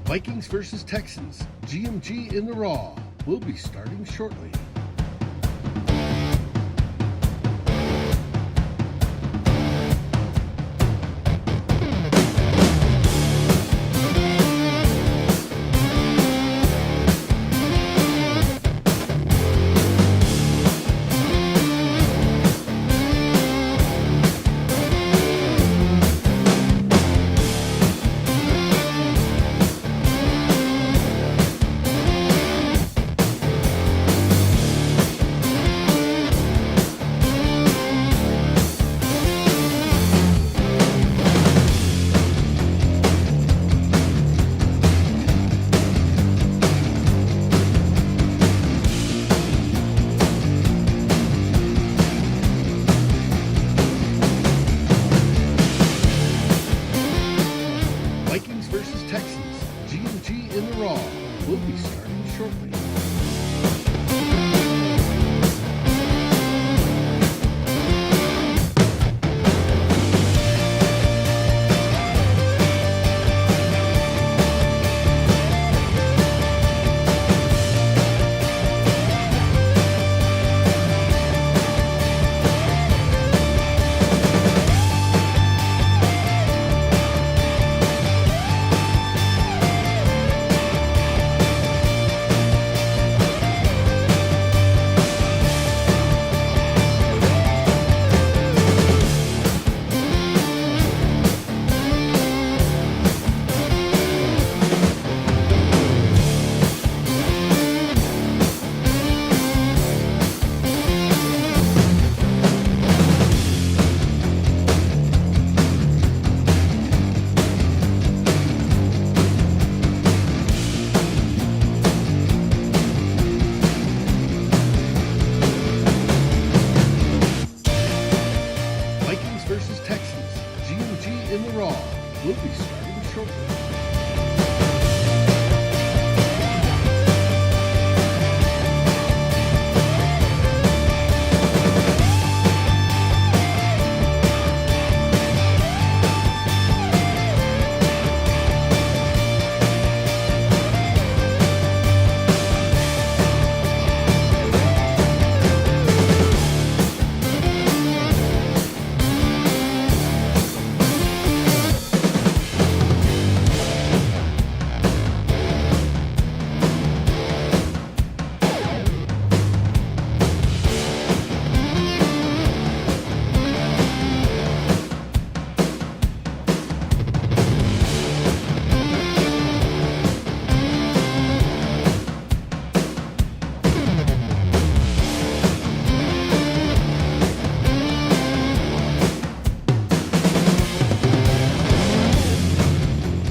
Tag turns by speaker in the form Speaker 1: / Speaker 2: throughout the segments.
Speaker 1: Vikings versus Texans, GMG In The Raw, will be starting shortly. Vikings versus Texans, GMG In The Raw, will be starting shortly. Vikings versus Texans, GMG In The Raw, will be starting shortly.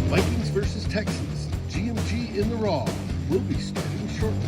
Speaker 1: Vikings versus Texans, GMG In The Raw, will be starting shortly.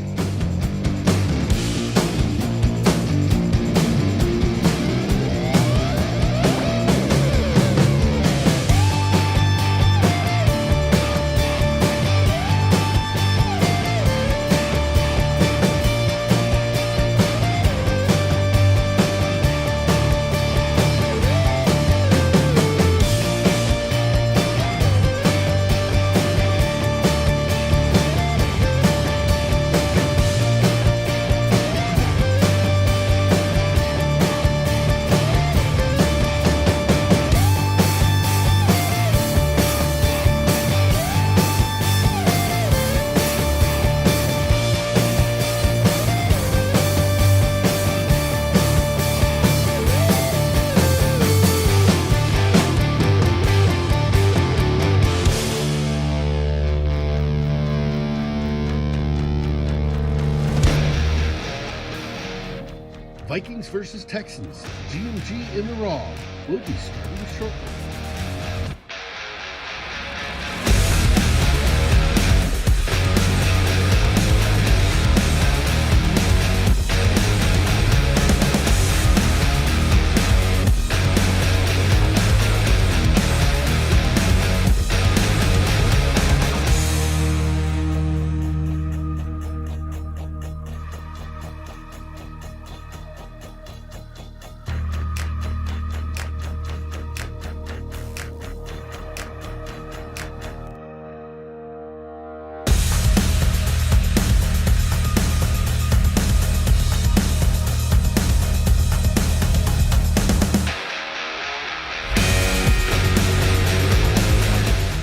Speaker 1: Vikings versus Texans, GMG In The Raw, will be starting shortly.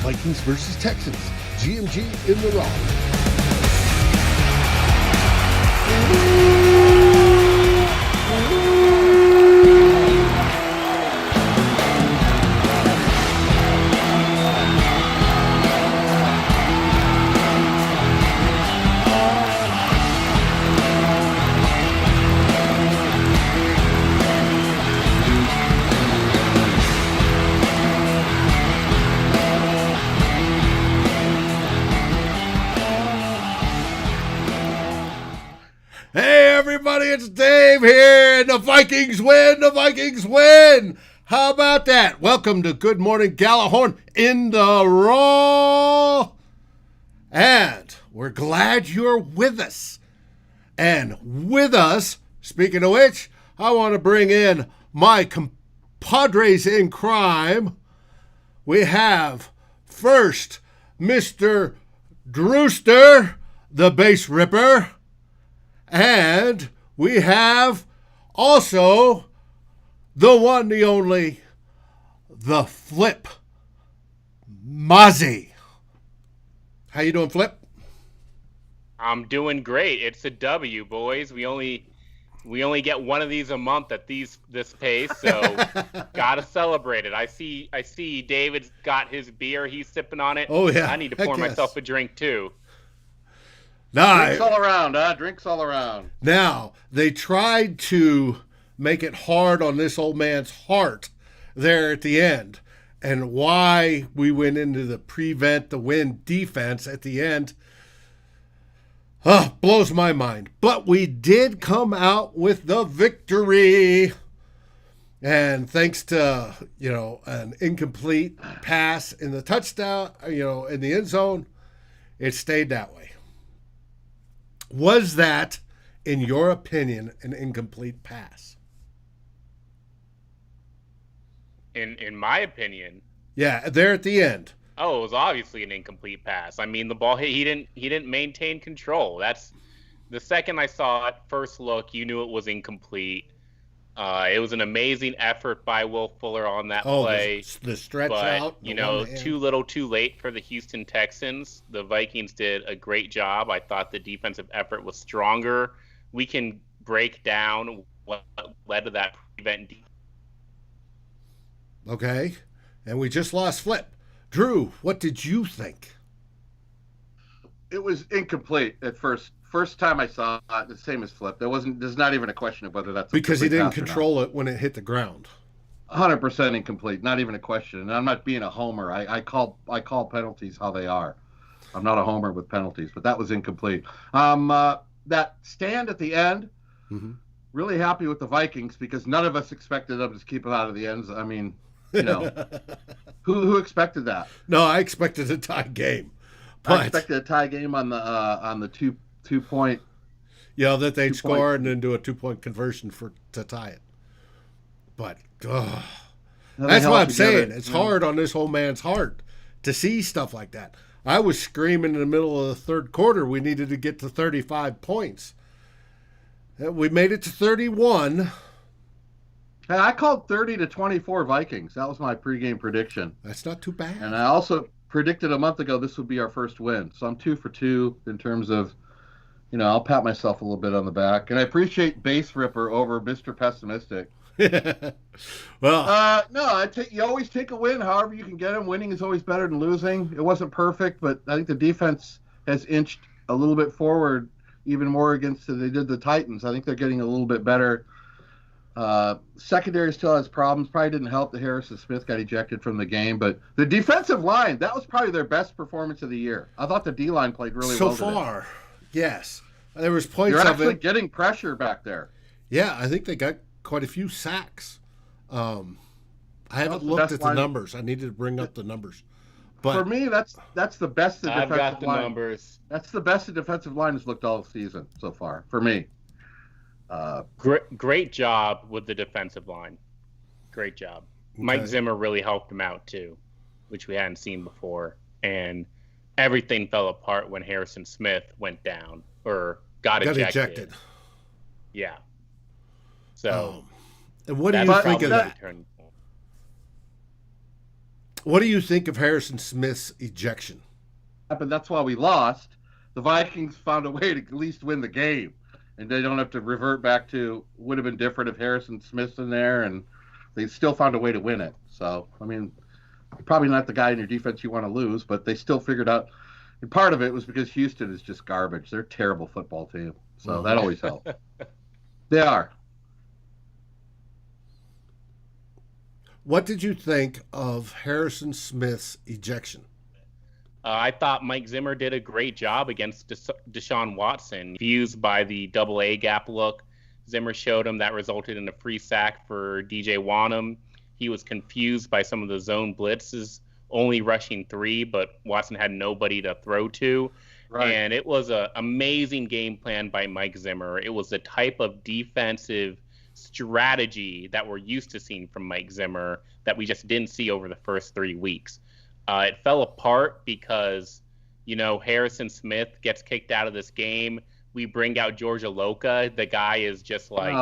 Speaker 1: Vikings versus Texans. GMG in the Raw. Hey everybody, it's Dave here, and the Vikings win, the Vikings win! How about that? Welcome to Good Morning Gallahorn in the Raw. And we're glad you're with us. And with us, speaking of which, I want to bring in my compadres in crime. We have first Mr. Drewster, the base ripper. And we have also the one, the only, the Flip, Mozzie. How you doing, Flip?
Speaker 2: I'm doing great. It's a W, boys. We only get one of these a month at this pace, so gotta celebrate it. I see David's got his beer. He's sipping on it.
Speaker 1: Oh yeah.
Speaker 2: I need to pour myself a drink too.
Speaker 3: Drinks all around, huh? Drinks all around.
Speaker 1: Now, they tried to make it hard on this old man's heart there at the end. And why we went into the prevent the win defense at the end blows my mind. But we did come out with the victory. And thanks to, an incomplete pass in the touchdown, in the end zone, it stayed that way. Was that, in your opinion, an incomplete pass?
Speaker 2: In my opinion.
Speaker 1: Yeah, there at the end.
Speaker 2: Oh, it was obviously an incomplete pass. I mean, the ball he didn't maintain control. That's the second I saw it, first look, you knew it was incomplete. It was an amazing effort by Will Fuller on that play.
Speaker 1: The stretch
Speaker 2: but,
Speaker 1: out.
Speaker 2: Too little, too late for the Houston Texans. The Vikings did a great job. I thought the defensive effort was stronger. We can break down what led to that prevent.
Speaker 1: Okay, and we just lost Flip. Drew, what did you think?
Speaker 3: It was incomplete at first. First time I saw it, the same as Flip. There's not even a question of whether that's
Speaker 1: because he didn't control it when it hit the ground.
Speaker 3: 100% incomplete, not even a question. And I'm not being a homer. I call penalties how they are. I'm not a homer with penalties, but that was incomplete. That stand at the end, really happy with the Vikings because none of us expected them to keep it out of the ends. I mean, who expected that?
Speaker 1: No, I expected a tie game.
Speaker 3: I expected a tie game on the two point.
Speaker 1: Yeah, that they'd score and then do a 2-point conversion to tie it. But that's what I'm saying. It's hard on this whole man's heart to see stuff like that. I was screaming in the middle of the third quarter we needed to get to 35 points. We made it to 31.
Speaker 3: Hey, I called 30-24 Vikings. That was my pregame prediction.
Speaker 1: That's not too bad.
Speaker 3: And I also predicted a month ago this would be our first win. So I'm 2 for 2 in terms of, I'll pat myself a little bit on the back. And I appreciate Base Ripper over Mr. Pessimistic.
Speaker 1: Well,
Speaker 3: no, you always take a win however you can get them. Winning is always better than losing. It wasn't perfect, but I think the defense has inched a little bit forward even more against they did the Titans. I think they're getting a little bit better. Secondary still has problems. Probably didn't help that Harrison Smith got ejected from the game. But the defensive line, that was probably their best performance of the year. I thought the D-line played really well
Speaker 1: so far. Yes. There was points
Speaker 3: You're
Speaker 1: of
Speaker 3: actually
Speaker 1: it.
Speaker 3: getting pressure back there.
Speaker 1: Yeah, I think they got quite a few sacks. I haven't looked at the numbers. I needed to bring up the numbers. But
Speaker 3: for me, that's the best the defensive line.
Speaker 2: I've got the numbers.
Speaker 3: That's the best the defensive line has looked all season so far, for me.
Speaker 2: Great job with the defensive line. Great job. Okay. Mike Zimmer really helped him out too, which we hadn't seen before. And everything fell apart when Harrison Smith went down or got ejected. Yeah. So,
Speaker 1: and what do you think of that? What do you think of Harrison Smith's ejection?
Speaker 3: But that's why we lost. The Vikings found a way to at least win the game, and they don't have to revert back to would have been different if Harrison Smith's in there, and they still found a way to win it. So, I mean, probably not the guy in your defense you want to lose, but they still figured out. And part of it was because Houston is just garbage. They're a terrible football team, so that always helps. They are.
Speaker 1: What did you think of Harrison Smith's ejection?
Speaker 2: I thought Mike Zimmer did a great job against Deshaun Watson. Confused by the double A gap look Zimmer showed him that resulted in a free sack for DJ Wanham. He was confused by some of the zone blitzes, only rushing 3, but Watson had nobody to throw to. Right. And it was an amazing game plan by Mike Zimmer. It was the type of defensive strategy that we're used to seeing from Mike Zimmer that we just didn't see over the first 3 weeks. It fell apart because, Harrison Smith gets kicked out of this game. We bring out George Aloka. The guy is just like,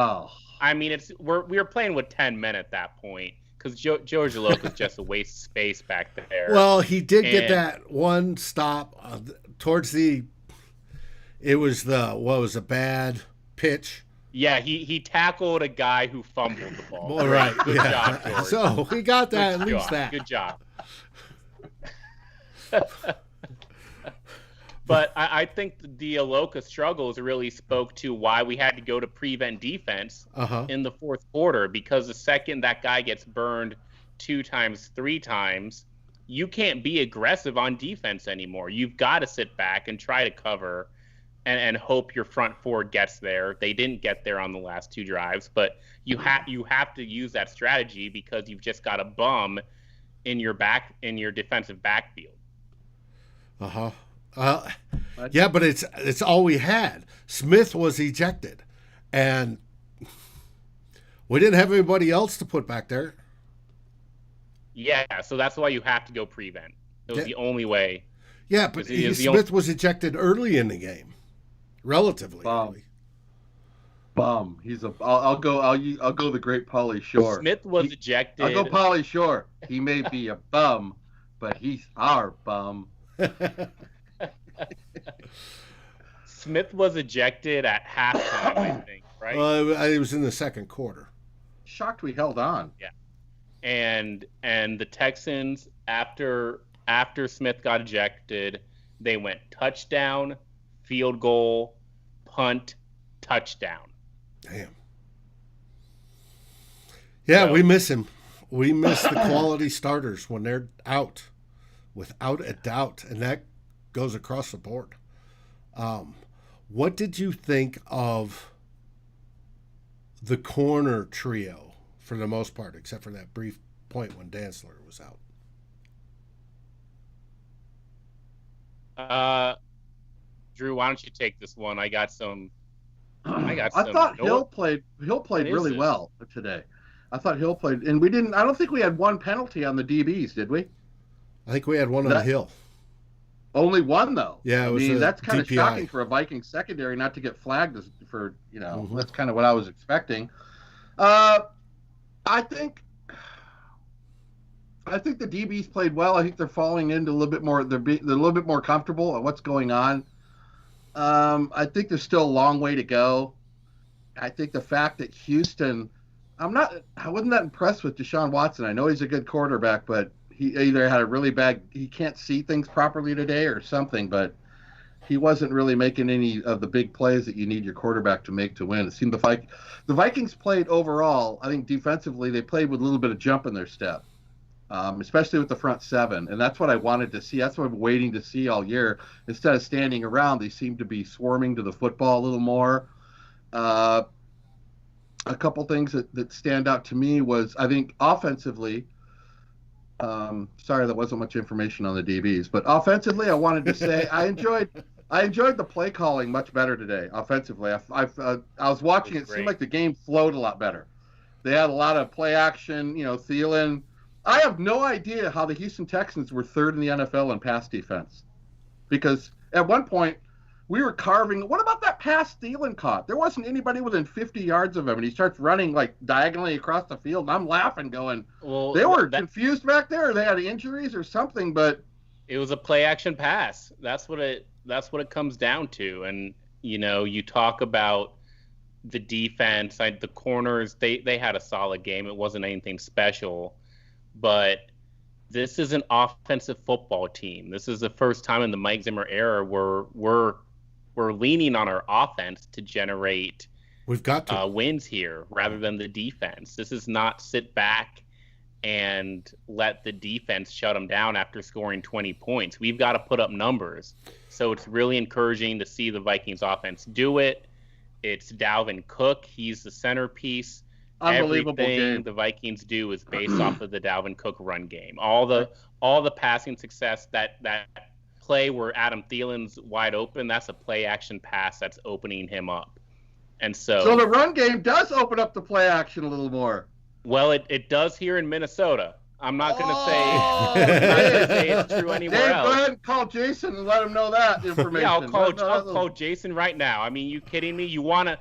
Speaker 2: I mean, we were playing with 10 men at that point because George Aloka is just a waste of space back there.
Speaker 1: Well, he did get that one stop towards it was a bad pitch.
Speaker 2: Yeah, he tackled a guy who fumbled the ball.
Speaker 1: Well, right.
Speaker 2: Good job, George.
Speaker 1: So he got that, at least that.
Speaker 2: Good job. But I think the Aloka struggles really spoke to why we had to go to prevent defense in the fourth quarter, because the second that guy gets burned 2 times, 3 times, you can't be aggressive on defense anymore. You've got to sit back and try to cover and hope your front 4 gets there. They didn't get there on the last 2 drives, but you have to use that strategy because you've just got a bum in your defensive backfield.
Speaker 1: Yeah, but it's all we had. Smith was ejected, and we didn't have anybody else to put back there.
Speaker 2: Yeah, so that's why you have to go prevent. It was the only way.
Speaker 1: Yeah, but Smith was ejected early in the game, relatively early.
Speaker 3: Bum. I'll go the great Pauly Shore.
Speaker 2: Smith was ejected.
Speaker 3: I'll go Pauly Shore. He may be a bum, but he's our bum.
Speaker 2: Smith was ejected at halftime, I think, right?
Speaker 1: Well, it was in the second quarter.
Speaker 3: Shocked we held on.
Speaker 2: Yeah. And the Texans, after Smith got ejected, they went touchdown, field goal, punt, touchdown.
Speaker 1: Damn. Yeah, we miss him. We miss the quality starters when they're out, without a doubt, and that goes across the board. What did you think of the corner trio for the most part, except for that brief point when Dantzler was
Speaker 2: out? Drew, why don't you take this one? I
Speaker 3: thought Hill played really well today. I thought Hill played, and I don't think we had one penalty on the DBs, did we?
Speaker 1: I think we had one on Hill.
Speaker 3: Only one, though.
Speaker 1: Yeah,
Speaker 3: that's kind of shocking for a Vikings secondary not to get flagged for, That's kind of what I was expecting. I think the DBs played well. I think they're falling into a little bit more. They're a little bit more comfortable at what's going on. I think there's still a long way to go. I think the fact that Houston, I wasn't that impressed with Deshaun Watson. I know he's a good quarterback, but he either had he can't see things properly today or something, but he wasn't really making any of the big plays that you need your quarterback to make to win. It seemed the Vikings played overall, I think defensively, they played with a little bit of jump in their step, especially with the front 7. And that's what I wanted to see. That's what I'm waiting to see all year. Instead of standing around, they seem to be swarming to the football a little more. A couple things that stand out to me was, I think, offensively, sorry, that wasn't much information on the DBs, but offensively, I wanted to say I enjoyed the play calling much better today. Offensively, I was watching it seemed like the game flowed a lot better. They had a lot of play action. Thielen. I have no idea how the Houston Texans were 3rd in the NFL in pass defense, because at one point we were carving. What about that pass Thielen caught? There wasn't anybody within 50 yards of him, and he starts running like diagonally across the field. And I'm laughing, going,
Speaker 2: Well,
Speaker 3: they were confused back there, or they had injuries or something. But
Speaker 2: it was a play action pass. That's what it comes down to. And you talk about the defense, the corners. They had a solid game. It wasn't anything special, but this is an offensive football team. This is the first time in the Mike Zimmer era where we're leaning on our offense to generate wins here rather than the defense. This is not sit back and let the defense shut them down after scoring 20 points. We've got to put up numbers. So it's really encouraging to see the Vikings offense do it. It's Dalvin Cook. He's the centerpiece.
Speaker 3: Unbelievable
Speaker 2: Everything
Speaker 3: game.
Speaker 2: the Vikings do is based off of the Dalvin Cook run game. All the passing success, that play where Adam Thielen's wide open, that's a play action pass that's opening him up. And so
Speaker 3: the run game does open up the play action a little more.
Speaker 2: Well, it does here in Minnesota. I'm not going to say it's true anywhere else.
Speaker 3: Go ahead and call Jason and let him know that information.
Speaker 2: Yeah, I'll call Jason right now. I mean, you kidding me? You wanna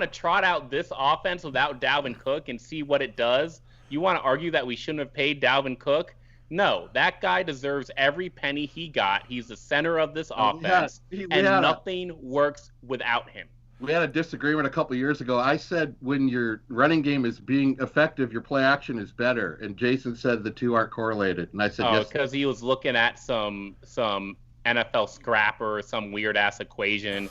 Speaker 2: trot out this offense without Dalvin Cook and see what it does? You want to argue that we shouldn't have paid Dalvin Cook? No, that guy deserves every penny he got. He's the center of this offense, and nothing works without him.
Speaker 3: We had a disagreement a couple years ago. I said when your running game is being effective, your play action is better. And Jason said the two aren't correlated. And I said, yes.
Speaker 2: Because he was looking at some NFL scrapper, some weird-ass equation.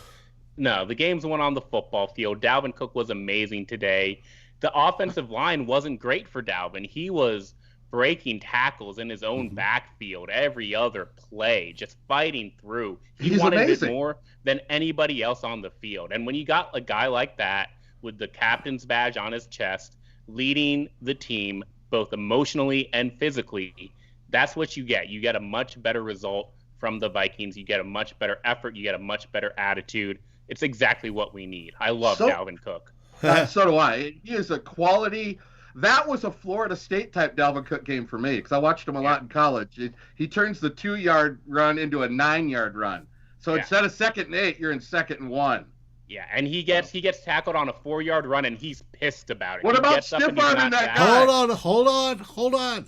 Speaker 2: No, the game's won on the football field. Dalvin Cook was amazing today. The offensive line wasn't great for Dalvin. He was breaking tackles in his own backfield every other play, just fighting through. He wanted
Speaker 3: amazing.
Speaker 2: it more than anybody else on the field. And when you got a guy like that with the captain's badge on his chest, leading the team both emotionally and physically, that's what you get. You get a much better result from the Vikings. You get a much better effort. You get a much better attitude. It's exactly what we need. I love Dalvin Cook.
Speaker 3: So do I. He is a quality. That was a Florida State type Dalvin Cook game for me because I watched him a lot in college. He turns the 2-yard run into a 9-yard run. So instead of 2nd and 8, you're in 2nd and 1.
Speaker 2: Yeah, and he gets tackled on a 4-yard run, and he's pissed about it.
Speaker 3: What about stiff-arming that guy?
Speaker 1: Hold on.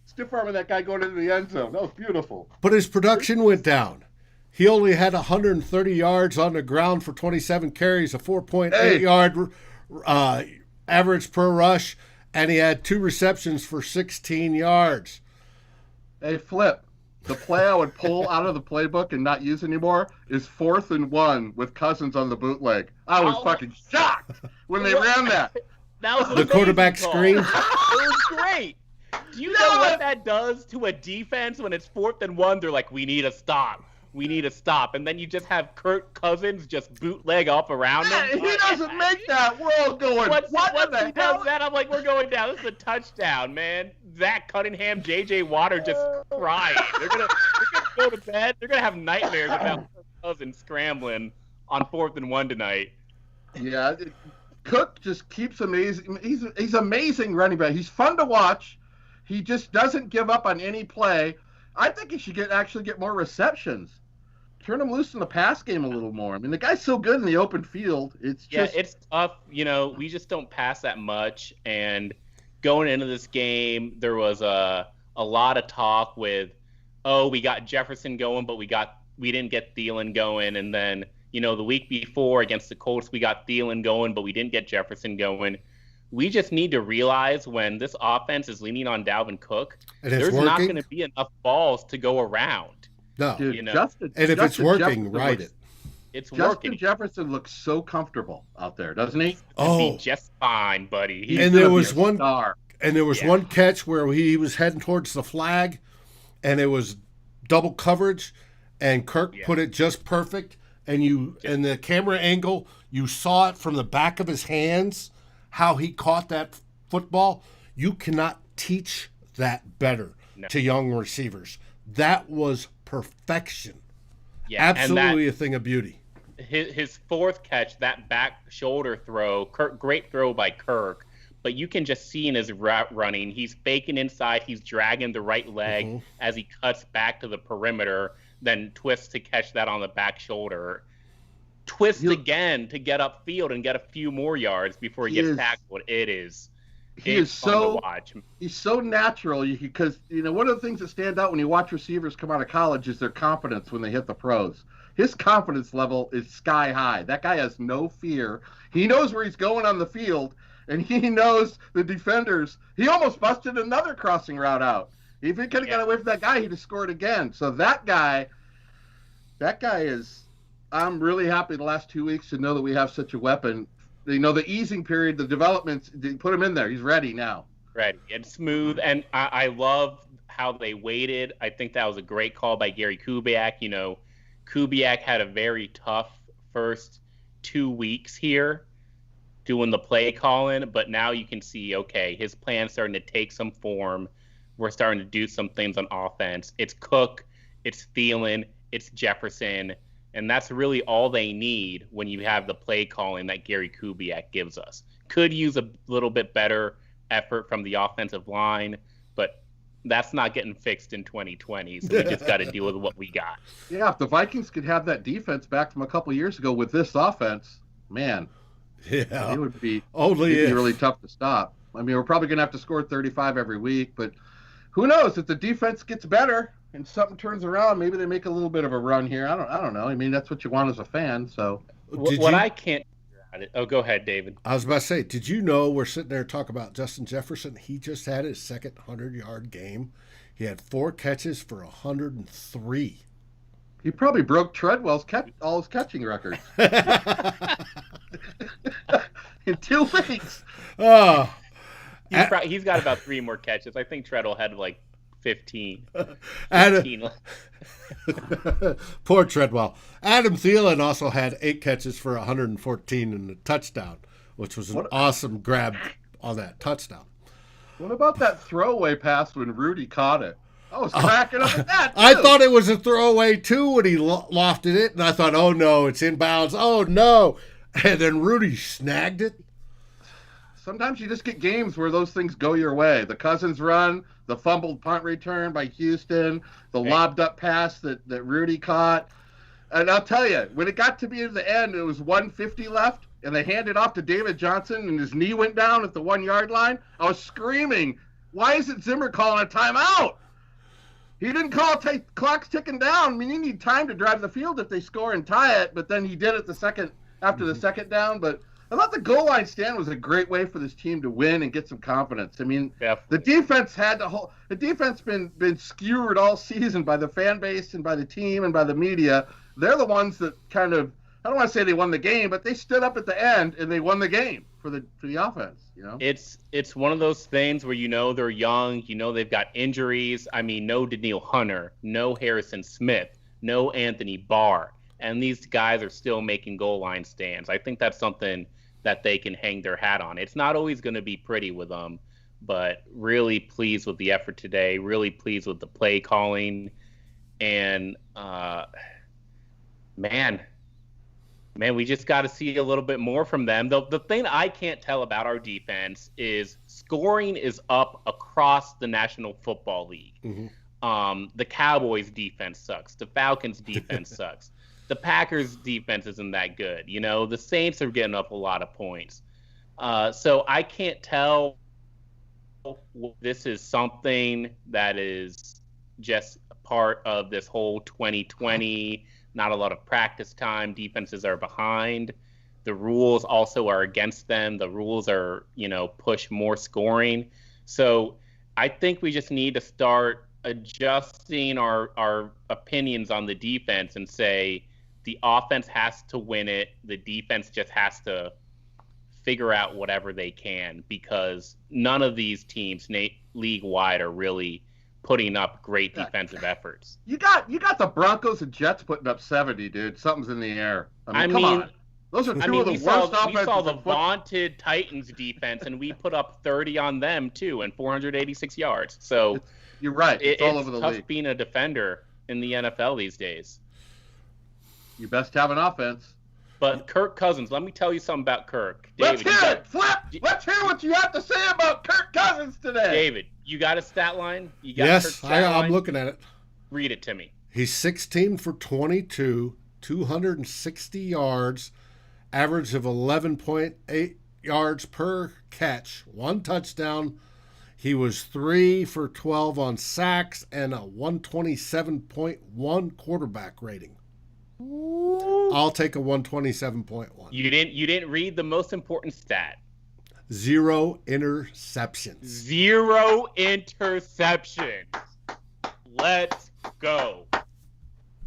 Speaker 3: Stiff-arming that guy going into the end zone. That was beautiful.
Speaker 1: But his production went down. He only had 130 yards on the ground for 27 carries, a 4.8 yard average per rush, and he had 2 receptions for 16 yards.
Speaker 3: Hey, Flip, the play I would pull out of the playbook and not use anymore is 4th and 1 with Cousins on the bootleg. I was fucking shocked when they ran that.
Speaker 2: That was
Speaker 1: the quarterback screen.
Speaker 2: It was great. Do you know what that does to a defense when it's 4th and 1? They're like, we need a stop. And then you just have Kirk Cousins just bootleg up around him.
Speaker 3: He doesn't make that. We're all going,
Speaker 2: Once he does that, I'm like, we're going down. This is a touchdown, man. Zach Cunningham, J.J. Water just crying. They're gonna go to bed. They're going to have nightmares about Kirk Cousins scrambling on 4th and 1 tonight.
Speaker 3: Yeah, Cook just keeps amazing. He's amazing running back. He's fun to watch. He just doesn't give up on any play. I think he should actually get more receptions. Turn him loose in the pass game a little more. I mean, the guy's so good in the open field. It's
Speaker 2: tough. We just don't pass that much. And going into this game, there was a lot of talk with, we got Jefferson going, but we didn't get Thielen going. And then, the week before against the Colts, we got Thielen going, but we didn't get Jefferson going. We just need to realize when this offense is leaning on Dalvin Cook, there's not going to be enough balls to go around.
Speaker 1: No,
Speaker 3: dude,
Speaker 1: if it's working, ride it.
Speaker 2: It's working.
Speaker 3: Justin Jefferson looks so comfortable out there, doesn't he?
Speaker 2: Be just fine, buddy.
Speaker 1: There was one catch where he was heading towards the flag, and it was double coverage, and Kirk put it just perfect. And in the camera angle, you saw it from the back of his hands, how he caught that football. You cannot teach that better to young receivers. That was perfection. Yeah, absolutely a thing of beauty.
Speaker 2: His 4th catch, that back shoulder throw, great throw by Kirk, but you can just see in his route running, he's faking inside, he's dragging the right leg as he cuts back to the perimeter, then twists to catch that on the back shoulder. twists again to get upfield and get a few more yards before he gets tackled. It's fun to watch.
Speaker 3: He's so natural because one of the things that stand out when you watch receivers come out of college is their confidence when they hit the pros. His confidence level is sky high. That guy has no fear. He knows where he's going on the field, and he knows the defenders. He almost busted another crossing route out. If he could have got away from that guy, he'd have scored again. So that guy is. I'm really happy the last 2 weeks to know that we have such a weapon. The easing period, the developments, put him in there. He's ready now.
Speaker 2: Ready and smooth. And I love how they waited. I think that was a great call by Gary Kubiak. Kubiak had a very tough first 2 weeks here doing the play calling, but now you can see, okay, his plan's starting to take some form. We're starting to do some things on offense. It's Cook, it's Thielen, it's Jefferson, and that's really all they need when you have the play calling that Gary Kubiak gives us. Could use a little bit better effort from the offensive line, but that's not getting fixed in 2020, so we just got to deal with what we got.
Speaker 3: Yeah, if the Vikings could have that defense back from a couple years ago with this offense, man, it would be really tough to stop. I mean, we're probably going to have to score 35 every week, but who knows? If the defense gets better and something turns around, maybe they make a little bit of a run here. I don't know. I mean, that's what you want as a fan. So
Speaker 2: I can't figure out it. Oh, go ahead, David.
Speaker 1: I was about to say, did you know we're sitting there talking about Justin Jefferson? He just had his second 100-yard game. He had 4 catches for 103.
Speaker 3: He probably broke Treadwell's all his catching records in 2 weeks.
Speaker 1: Oh.
Speaker 2: He's got about 3 more catches. I think Treadwell had like 15.
Speaker 1: Poor Treadwell. Adam Thielen also had 8 catches for 114 and a touchdown, which was an awesome grab on that touchdown.
Speaker 3: What about that throwaway pass when Rudy caught it? I was cracking up at that, too.
Speaker 1: I thought it was a throwaway, too, when he lofted it, and I thought, oh, no, it's inbounds. Oh, no. And then Rudy snagged it.
Speaker 3: Sometimes you just get games where those things go your way. The Cousins run, the fumbled punt return by Houston, the lobbed up pass that Rudy caught. And I'll tell you, when it got to be at the end, it was 150 left, and they handed off to David Johnson, and his knee went down at the 1-yard line. I was screaming, why isn't Zimmer calling a timeout? He didn't call clock's ticking down. I mean, you need time to drive the field if they score and tie it, but then he did it the second down. But I thought the goal line stand was a great way for this team to win and get some confidence. I mean, the defense been skewered all season by the fan base and by the team and by the media. They're the ones that kind of, I don't want to say they won the game, but they stood up at the end and they won the game for the offense.
Speaker 2: It's one of those things where they're young, they've got injuries. I mean, no Danielle Hunter, no Harrison Smith, no Anthony Barr, and these guys are still making goal line stands. I think that's something that they can hang their hat on. It's not always going to be pretty with them, but really pleased with the effort today, really pleased with the play calling, and man, we just got to see a little bit more from them. The thing I can't tell about our defense is scoring is up across the National Football League. Mm-hmm. The Cowboys' defense sucks. The Falcons' defense sucks. The Packers' defense isn't that good. The Saints are getting up a lot of points. So I can't tell this is something that is just part of this whole 2020. Not a lot of practice time. Defenses are behind. The rules also are against them. The rules are, push more scoring. So I think we just need to start adjusting our opinions on the defense and say the offense has to win it. The defense just has to figure out whatever they can, because none of these teams league-wide are really putting up great defensive efforts.
Speaker 3: You got the Broncos and Jets putting up 70, dude. Something's in the air. I mean, come on. Those are two of the worst offenses.
Speaker 2: We saw the vaunted Titans defense, and we put up 30 on them too, and 486 yards. So
Speaker 3: you're right. It's all over the league.
Speaker 2: It's tough being a defender in the NFL these days.
Speaker 3: You best have an offense.
Speaker 2: But Kirk Cousins, let me tell you something about Kirk.
Speaker 3: David, let's hear it, Flip. Let's hear what you have to say about Kirk Cousins today.
Speaker 2: David, you got a stat line?
Speaker 1: Yes, I'm looking at it.
Speaker 2: Read it to me.
Speaker 1: He's 16 for 22, 260 yards, average of 11.8 yards per catch, 1 touchdown. He was 3 for 12 on sacks and a 127.1 quarterback rating. I'll take a 127.1.
Speaker 2: You didn't read the most important stat.
Speaker 1: 0 interceptions.
Speaker 2: 0 interceptions. Let's go.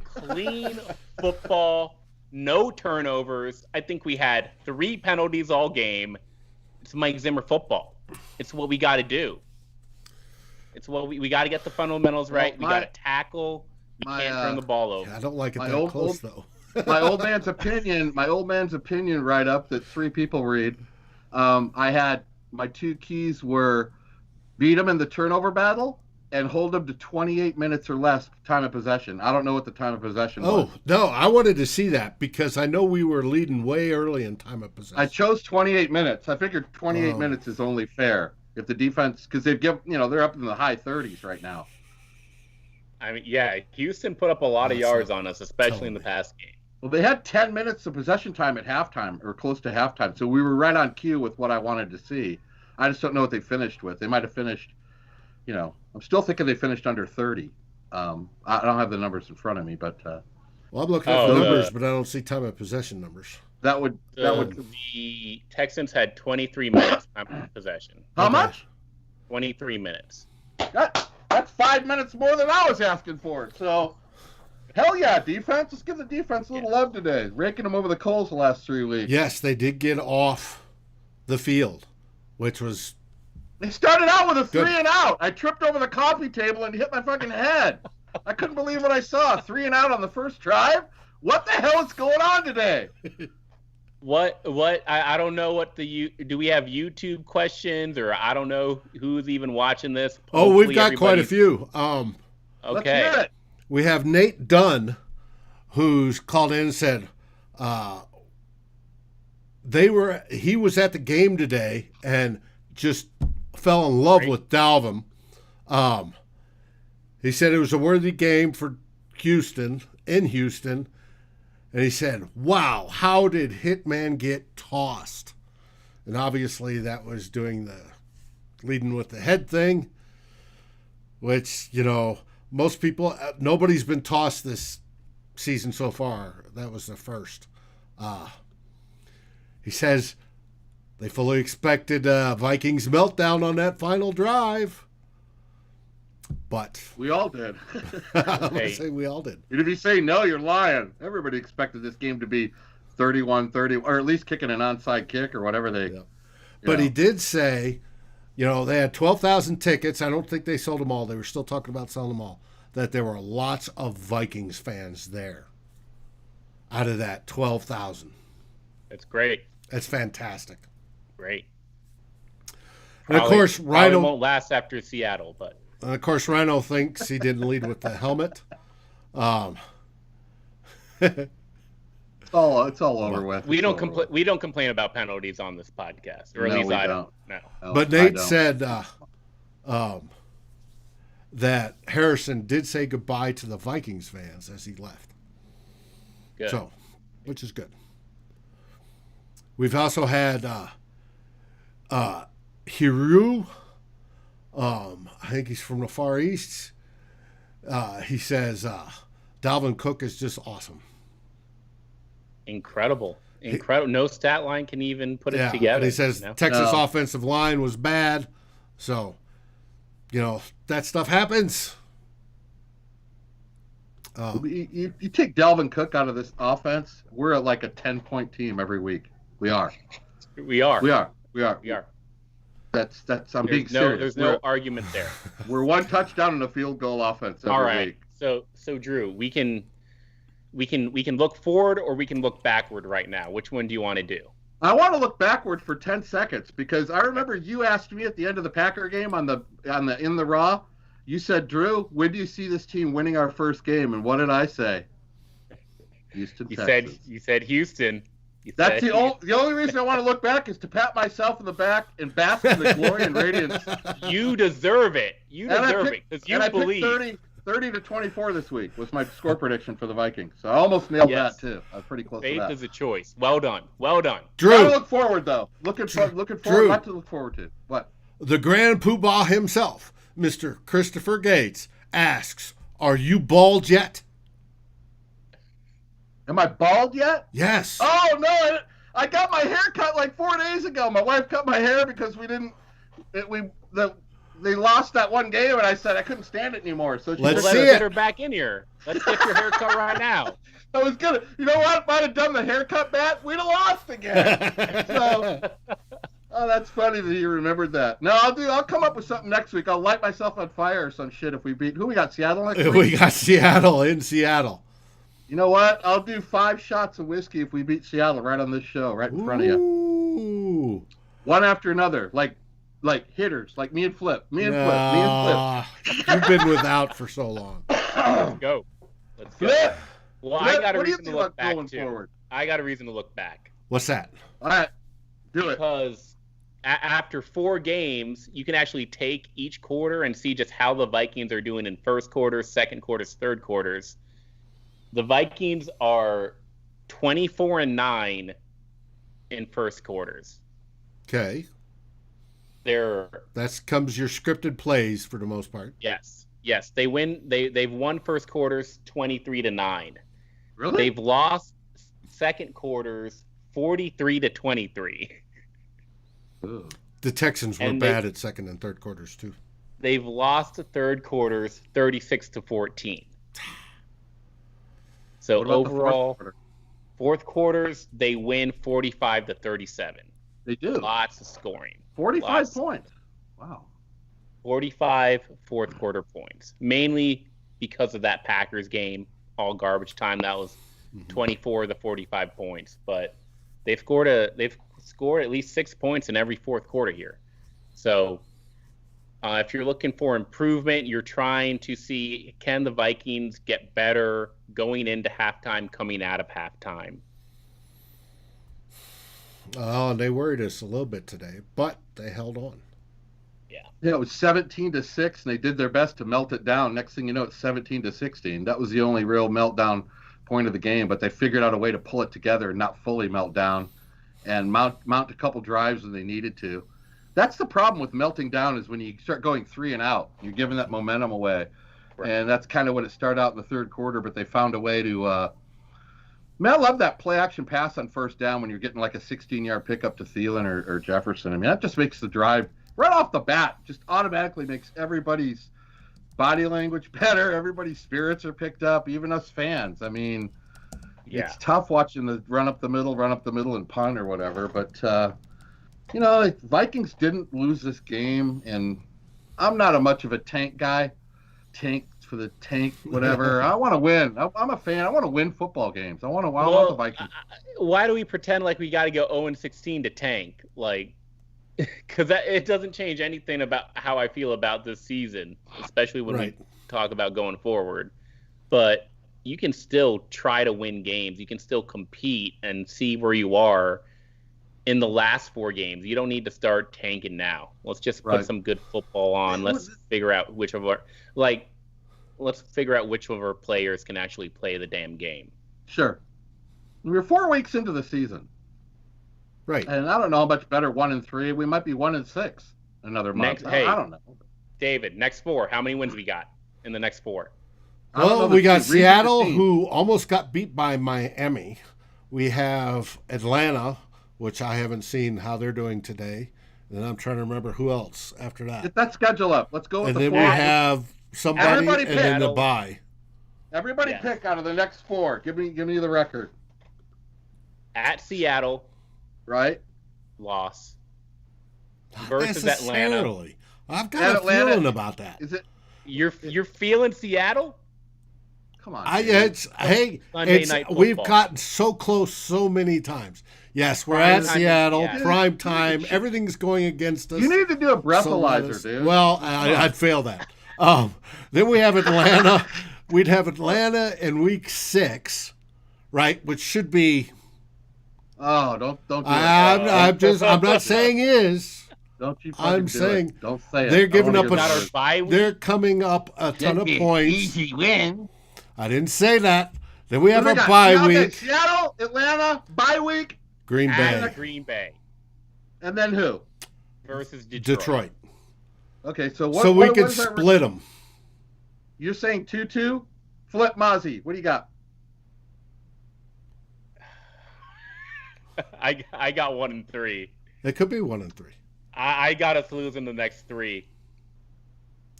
Speaker 2: Clean football, no turnovers. I think we had 3 penalties all game. It's Mike Zimmer football. It's what we got to do. It's what we got to get the fundamentals right. We got to tackle. We can't turn the ball over.
Speaker 1: Yeah, I don't like it that close, though.
Speaker 3: my old man's opinion write-up that 3 people read. I had my 2 keys were beat them in the turnover battle and hold them to 28 minutes or less time of possession. I don't know what the time of possession was.
Speaker 1: Oh, no, I wanted to see that because I know we were leading way early in time of possession.
Speaker 3: I chose 28 minutes. I figured 28 minutes is only fair if the defense, because they've given, they're up in the high 30s right now.
Speaker 2: I mean, yeah, Houston put up a lot of yards on us, especially in the past game.
Speaker 3: Well, they had 10 minutes of possession time at halftime, or close to halftime, so we were right on cue with what I wanted to see. I just don't know what they finished with. They might have finished, I'm still thinking they finished under 30. I don't have the numbers in front of me, but...
Speaker 1: well, I'm looking at the numbers, but I don't see time of possession numbers.
Speaker 2: The Texans had 23 minutes time of possession.
Speaker 3: How much?
Speaker 2: 23 minutes.
Speaker 3: That's 5 minutes more than I was asking for. So, hell yeah, defense. Let's give the defense a little love today. Raking them over the coals the last 3 weeks.
Speaker 1: Yes, they did get off the field, which was...
Speaker 3: They started out with a 3 and out. I tripped over the coffee table and hit my fucking head. I couldn't believe what I saw. 3 and out on the first drive? What the hell is going on today?
Speaker 2: What I don't know what do we have YouTube questions, or I don't know who's even watching this.
Speaker 1: Hopefully we've got quite a few.
Speaker 2: Okay.
Speaker 3: Let's hear it.
Speaker 1: We have Nate Dunn, who's called in and said he was at the game today and just fell in love with Dalvin. He said it was a worthy game for Houston, in Houston. And he said, wow, how did Hitman get tossed? And obviously that was doing the leading with the head thing, which, most people, nobody's been tossed this season so far. That was the first. He says they fully expected Vikings meltdown on that final drive. But
Speaker 3: we all did.
Speaker 1: I say we all did.
Speaker 3: And if you say no, you're lying. Everybody expected this game to be 31-30, or at least kicking an onside kick or whatever they. Yeah.
Speaker 1: But he did say, they had 12,000 tickets. I don't think they sold them all. They were still talking about selling them all. That there were lots of Vikings fans there. Out of that 12,000.
Speaker 2: That's great.
Speaker 1: That's fantastic.
Speaker 2: Great.
Speaker 1: And of course, Rhino
Speaker 2: won't last after Seattle, but.
Speaker 1: Of course, Rhino thinks he didn't lead with the helmet.
Speaker 3: It's all over with.
Speaker 2: We don't complain about penalties on this podcast, or at least I don't. No.
Speaker 1: But Nate said that Harrison did say goodbye to the Vikings fans as he left.
Speaker 2: Good.
Speaker 1: So, which is good. We've also had Hiru. I think he's from the Far East. He says Dalvin Cook is just awesome.
Speaker 2: Incredible. No stat line can even put it together.
Speaker 1: And he says Texas offensive line was bad. So, that stuff happens.
Speaker 3: You take Dalvin Cook out of this offense, we're at like a 10-point team every week. We are. I'm being serious.
Speaker 2: There's no argument there.
Speaker 3: We're 1 touchdown and a field goal offense every week.
Speaker 2: So Drew, we can look forward or we can look backward right now. Which one do you want to do?
Speaker 3: I want to look backward for 10 seconds because I remember you asked me at the end of the Packer game on the In The Raw. You said, Drew, when do you see this team winning our first game? And what did I say? Houston, Texas.
Speaker 2: You said Houston.
Speaker 3: That's the only reason I want to look back is to pat myself in the back and bask in the glory and radiance.
Speaker 2: You deserve it. You deserve it because you believe.
Speaker 3: 30-24 this week was my score prediction for the Vikings. So I almost nailed that too. I was pretty close to
Speaker 2: Faith
Speaker 3: that.
Speaker 2: is a choice. Well done. Well done.
Speaker 1: Drew.
Speaker 3: Gotta look forward though. Looking forward.
Speaker 1: Drew.
Speaker 3: What to look forward to? What?
Speaker 1: The Grand Poobah himself, Mr. Christopher Gates, asks, "Are you bald yet?"
Speaker 3: Am I bald yet?
Speaker 1: Yes.
Speaker 3: Oh no! I got my hair cut like 4 days ago. My wife cut my hair because they lost that one game, and I said I couldn't stand it anymore. So
Speaker 1: Let's
Speaker 2: Let
Speaker 1: see
Speaker 2: her
Speaker 1: it.
Speaker 2: get her back in here. Let's get your haircut right now.
Speaker 3: I was gonna. You know what? If I'd have done the haircut, Matt, we'd have lost again. So, oh, that's funny that you remembered that. No, I'll come up with something next week. I'll light myself on fire or some shit if we beat. Who we got? Seattle next week.
Speaker 1: We got Seattle in Seattle.
Speaker 3: You know what? I'll do 5 shots of whiskey if we beat Seattle right on this show, right in front of you.
Speaker 1: Ooh.
Speaker 3: One after another, like hitters, like me and Flip.
Speaker 1: You've been without for so long.
Speaker 2: Let's go. Let's go.
Speaker 3: Flip.
Speaker 2: Well,
Speaker 3: Flip,
Speaker 2: I got a
Speaker 3: what do you
Speaker 2: reason to
Speaker 3: think
Speaker 2: look
Speaker 3: about
Speaker 2: back
Speaker 3: going
Speaker 2: too.
Speaker 3: forward?
Speaker 2: I got a reason to look back.
Speaker 1: What's that?
Speaker 3: All right, do it.
Speaker 2: Because after 4 games, you can actually take each quarter and see just how the Vikings are doing in first quarters, second quarters, third quarters. The Vikings are 24-9 in first quarters.
Speaker 1: Okay.
Speaker 2: That
Speaker 1: comes your scripted plays for the most part.
Speaker 2: Yes. They win. They've won first quarters 23-9.
Speaker 3: Really?
Speaker 2: They've lost second quarters 43-23.
Speaker 3: Ooh.
Speaker 1: The Texans were bad at second and third quarters too.
Speaker 2: They've lost the third quarters 36-14. So
Speaker 3: What about the
Speaker 2: overall, fourth quarters they win 45-37.
Speaker 3: They do.
Speaker 2: Lots of scoring.
Speaker 3: 45 points. Wow.
Speaker 2: 45 fourth quarter points, mainly because of that Packers game, all garbage time. That was 24 to 45 points, but they've scored at least 6 points in every fourth quarter here. So if you're looking for improvement, you're trying to see, can the Vikings get better going into halftime, coming out of halftime?
Speaker 1: Oh, and they worried us a little bit today, but they held on.
Speaker 3: Yeah, it was 17-6, and they did their best to melt it down. Next thing you know, it's 17-16. That was the only real meltdown point of the game, but they figured out a way to pull it together and not fully melt down and mount a couple drives when they needed to. That's the problem with melting down, is when you start going 3 and out, you're giving that momentum away. Right. And that's kind of what it started out in the third quarter, but they found a way to I love that play action pass on first down when you're getting like a 16-yard pickup to Thielen or Jefferson. I mean, that just makes the drive right off the bat, just automatically makes everybody's body language better. Everybody's spirits are picked up, even us fans. I mean, It's tough watching the run up the middle and punt or whatever. But, Vikings didn't lose this game, and I'm not much of a tank guy. Tank for the tank, whatever. I want to win. I'm a fan. I want to win football games. I want the Vikings.
Speaker 2: Why do we pretend like we got to go 0-16 to tank? Because it doesn't change anything about how I feel about this season, especially when we talk about going forward. But you can still try to win games. You can still compete and see where you are in the last 4 games. You don't need to start tanking now. Let's just put some good football on. Let's figure out which of our players can actually play the damn game.
Speaker 3: Sure. We're 4 weeks into the season.
Speaker 1: Right.
Speaker 3: And I don't know how much better 1-3. We might be 1-6 another month. I don't know.
Speaker 2: David, next 4. How many wins we got in the next 4?
Speaker 1: Well, we got Seattle, who almost got beat by Miami. We have Atlanta, which I haven't seen how they're doing today. And I'm trying to remember who else after that.
Speaker 3: Get that schedule up. Let's go with
Speaker 1: and
Speaker 3: the 4.
Speaker 1: And then we have somebody and then the bye.
Speaker 3: Everybody pick out of the next 4. Give me the record.
Speaker 2: At Seattle.
Speaker 3: Right.
Speaker 2: Loss.
Speaker 1: Not
Speaker 2: versus Atlanta.
Speaker 1: I've got a feeling about that.
Speaker 3: Is it?
Speaker 2: You're feeling Seattle?
Speaker 3: Come on.
Speaker 1: We've gotten so close so many times. Yes, we're at Seattle, prime time. Everything's going against us.
Speaker 3: You need to do a breathalyzer, dude.
Speaker 1: Well, I'd fail that. Then we have Atlanta. We'd have Atlanta in week 6, right? Which should be.
Speaker 3: Oh, don't do it.
Speaker 1: I'm not saying is.
Speaker 3: Don't you
Speaker 1: I'm
Speaker 3: fucking do
Speaker 1: saying
Speaker 3: it. Don't say it.
Speaker 1: they're
Speaker 3: I
Speaker 1: giving
Speaker 3: wanna
Speaker 1: up
Speaker 3: go
Speaker 2: Got our
Speaker 3: first.
Speaker 2: bye week.
Speaker 1: they're coming up a ton of
Speaker 3: Give me an
Speaker 1: points.
Speaker 3: Easy win.
Speaker 1: I didn't say that. Then we
Speaker 3: What
Speaker 1: have
Speaker 3: do
Speaker 1: a
Speaker 3: we got?
Speaker 1: bye
Speaker 3: Okay,
Speaker 1: week.
Speaker 3: Seattle, Atlanta, bye week,
Speaker 1: Green
Speaker 2: at
Speaker 1: Bay,
Speaker 2: Green Bay
Speaker 3: and then who?
Speaker 2: versus Detroit.
Speaker 1: Detroit.
Speaker 3: Okay, so what?
Speaker 1: So we
Speaker 3: what
Speaker 1: could
Speaker 3: is that?
Speaker 1: split them.
Speaker 3: You're saying 2-2? Flip Mozzie. What do you got?
Speaker 2: I got 1-3.
Speaker 1: It could be 1-3.
Speaker 2: I got us losing the next 3.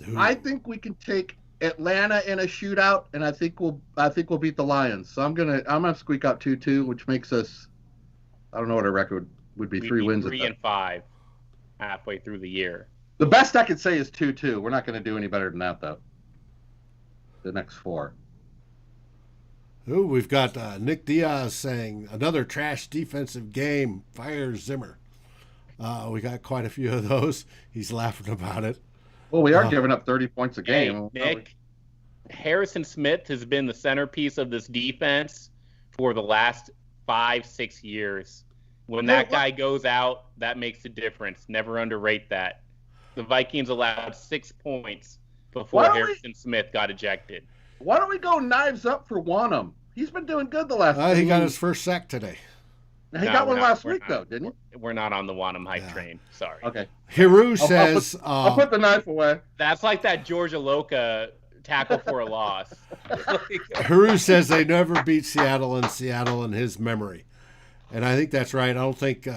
Speaker 1: Ooh.
Speaker 3: I think we can take Atlanta in a shootout, and I think we'll beat the Lions. So I'm gonna squeak out 2-2, which makes us, I don't know what our record would be.
Speaker 2: We'd
Speaker 3: 3
Speaker 2: be
Speaker 3: wins.
Speaker 2: 3-5 halfway through the year.
Speaker 3: The best I could say is 2-2. We're not going to do any better than that, though. The next 4.
Speaker 1: Ooh, we've got Nick Diaz saying another trash defensive game. Fire Zimmer. We got quite a few of those. He's laughing about it.
Speaker 3: Well, we are giving up 30 points a game.
Speaker 2: Hey, Nick, Harrison Smith has been the centerpiece of this defense for the last 5-6 years. When that guy goes out, that makes a difference. Never underrate that. The Vikings allowed 6 points before Harrison Smith got ejected.
Speaker 3: Why don't we go knives up for Wanham? He's been doing good the last.
Speaker 1: He got his first sack today.
Speaker 3: He got one last week, though, didn't he?
Speaker 2: We're not on the Wanham hype train. Sorry.
Speaker 3: Okay.
Speaker 1: Hiru says...
Speaker 3: I'll put the knife away.
Speaker 2: That's like that Georgia Loca tackle for a loss.
Speaker 1: Hiru says they never beat Seattle in his memory. And I think that's right. I don't think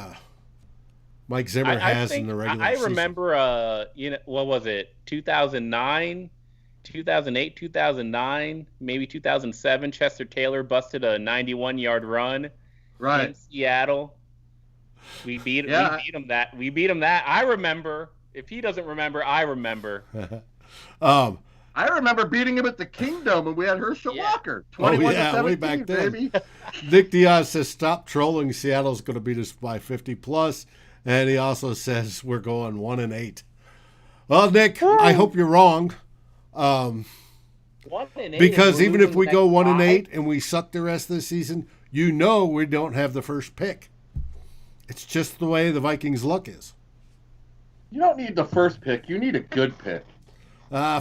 Speaker 1: Mike Zimmer has in the regular season.
Speaker 2: I remember, what was it? 2009, 2008, 2009, maybe 2007. Chester Taylor busted a 91-yard run in Seattle. We beat him that. We beat him that. I remember. If he doesn't remember, I remember.
Speaker 3: I remember beating him at the Kingdom when we had Herschel Walker. 21-17,
Speaker 1: way back then.
Speaker 3: baby.
Speaker 1: Nick Diaz says, stop trolling. Seattle's going to beat us by 50+. And he also says, we're going 1-8. Well, Nick, I hope you're wrong.
Speaker 2: 1-8
Speaker 1: because even if we go 1-8
Speaker 2: 5?
Speaker 1: and we suck the rest of the season, we don't have the first pick. It's just the way the Vikings' luck is.
Speaker 3: You don't need the first pick. You need a good pick.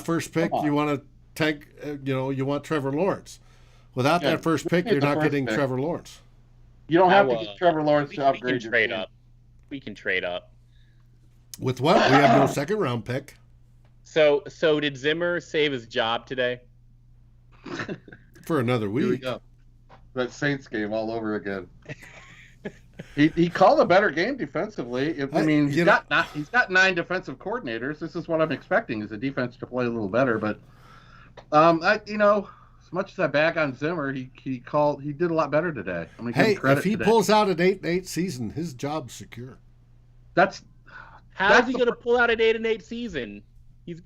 Speaker 1: First pick, you want to take, you want Trevor Lawrence. Without that first pick, you're not getting Trevor Lawrence.
Speaker 3: You don't have to get Trevor Lawrence to upgrade your
Speaker 2: trade
Speaker 3: team.
Speaker 2: up. We can trade up.
Speaker 1: With what? We have no second round pick.
Speaker 2: So did Zimmer save his job today?
Speaker 1: For another week.
Speaker 3: Here we go. That Saints game all over again. He called a better game defensively. He's got 9 defensive coordinators. This is what I'm expecting: is the defense to play a little better. But as much as I bag on Zimmer, he did a lot better today. I'm gonna give him credit
Speaker 1: if he
Speaker 3: today.
Speaker 1: pulls out an 8-8 season, his job's secure.
Speaker 2: How's he going to pull out an 8-8 season?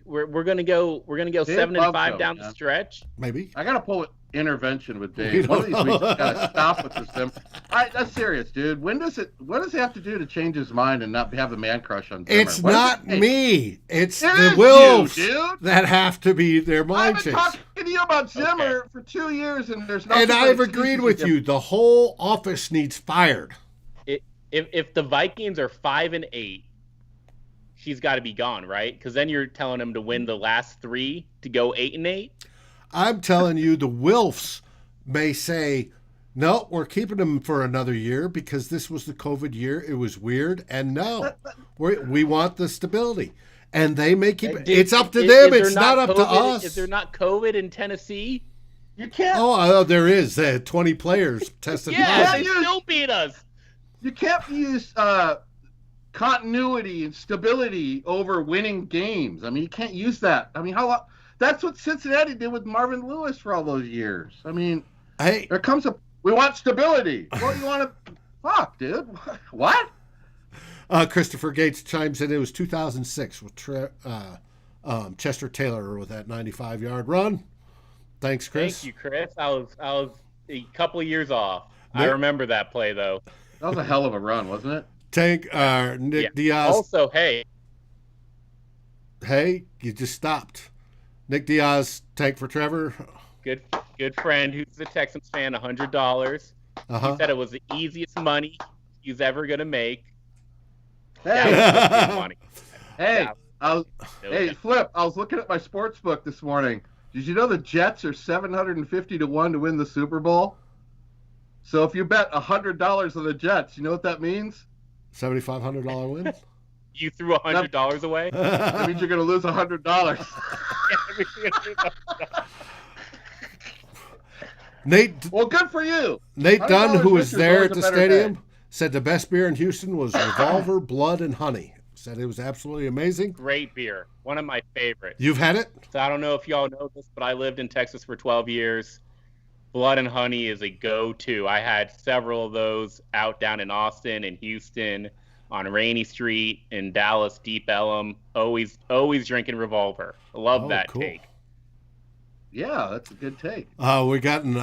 Speaker 2: We're gonna go 7-5 down the stretch.
Speaker 1: Maybe
Speaker 3: I gotta pull an intervention with Dave. One of these weeks, I gotta stop with this. That's serious, dude. What does he have to do to change his mind and not have a man crush on Zimmer?
Speaker 1: It's not me. It's the Wolves that have to be their mind
Speaker 3: I've been
Speaker 1: change.
Speaker 3: talking to you about Zimmer for 2 years, and there's no.
Speaker 1: And I've agreed with you. The whole office needs fired.
Speaker 2: If the Vikings are 5-8. He's got to be gone, right? Because then you're telling him to win the last 3 to go 8-8.
Speaker 1: I'm telling you, the Wilfs may say, no, we're keeping him for another year because this was the COVID year. It was weird. And no, we want the stability. And they may keep it. It's up to them. It's not up to us.
Speaker 2: Is there not COVID in Tennessee?
Speaker 3: You can't.
Speaker 1: Oh, there is. 20 players tested
Speaker 2: positive. They still beat us.
Speaker 3: You can't use continuity and stability over winning games. You can't use that. That's what Cincinnati did with Marvin Lewis for all those years.
Speaker 1: Hey,
Speaker 3: there comes we want stability. Well, you want to fuck, dude. What?
Speaker 1: Christopher Gates chimes in. It was 2006 with Chester Taylor with that 95-yard run. Thanks, Chris.
Speaker 2: Thank you, Chris. I was a couple of years off. I remember that play though.
Speaker 3: That was a hell of a run, wasn't it?
Speaker 1: Nick Diaz.
Speaker 2: Also, hey,
Speaker 1: you just stopped. Nick Diaz, tank for Trevor.
Speaker 2: Good friend who's a Texans fan, $100. He said it was the easiest money he's ever gonna make.
Speaker 3: Hey,
Speaker 2: That was funny.
Speaker 3: hey,
Speaker 2: That
Speaker 3: I was,
Speaker 2: was-
Speaker 3: hey, Flip. I was looking at my sports book this morning. Did you know the Jets are 750 to 1 to win the Super Bowl? So if you bet $100 on the Jets, you know what that means?
Speaker 1: $7,500 win.
Speaker 2: You threw $100 away.
Speaker 3: That means you're going to lose $100.
Speaker 1: Nate
Speaker 3: Well, good for you.
Speaker 1: Nate Dunn, who was
Speaker 3: $100
Speaker 1: there
Speaker 3: is
Speaker 1: at the
Speaker 3: always a better
Speaker 1: stadium,
Speaker 3: day.
Speaker 1: said the best beer in Houston was Revolver, Blood, and Honey. Said it was absolutely amazing.
Speaker 2: Great beer. One of my favorites.
Speaker 1: You've had it?
Speaker 2: So I don't know if y'all know this, but I lived in Texas for 12 years. Blood and Honey is a go-to. I had several of those out down in Austin and Houston, on Rainy Street, in Dallas, Deep Ellum. Always drinking Revolver. Love that
Speaker 1: cool.
Speaker 2: take.
Speaker 3: Yeah, that's a good take.
Speaker 1: We gotten.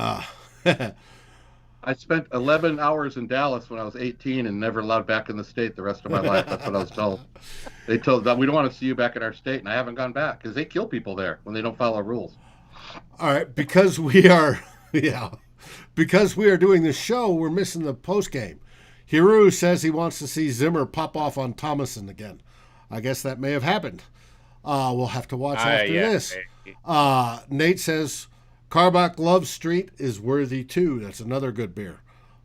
Speaker 3: I spent 11 hours in Dallas when I was 18 and never allowed back in the state the rest of my life. That's what I was told. They told them, we don't want to see you back in our state, and I haven't gone back because they kill people there when they don't follow rules.
Speaker 1: All right, because we are, because we are doing this show, we're missing the post game. Hiru says he wants to see Zimmer pop off on Thomason again. I guess that may have happened. We'll have to watch after this. Nate says Karbach Love Street is worthy too. That's another good beer.